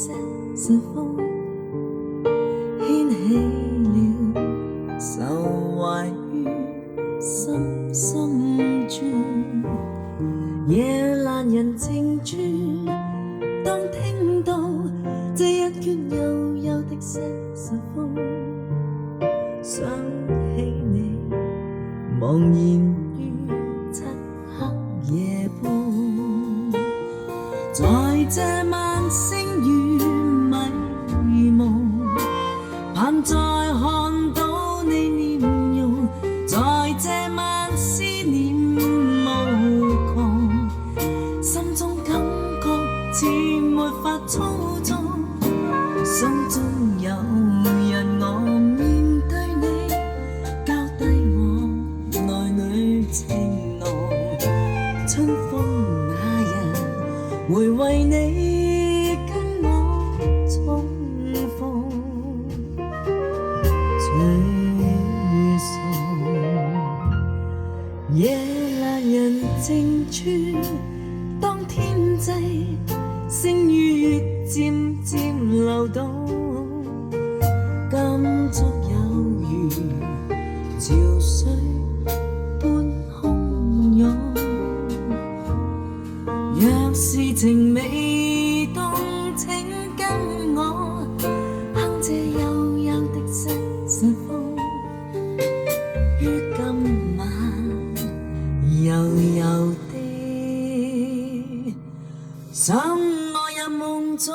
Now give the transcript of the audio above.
些是風，掀起了愁懷於心深處。夜闌人靜處，當聽到這一闕悠悠的些是風，想起你茫然於漆黑夜半。在這晚星與迷蒙，盼再看到你臉容。在這晚思念無窮，心中感覺似沒法操縱，心中有人我面對你，交低我內裏情濃。春風那日會為你跟我重逢，最傻。夜闌人靜處，當天際星與月漸漸流動，感觸有如潮水般洶湧。若是情未動，請跟我哼這悠悠的些是風，於今晚悠悠地想我入夢中。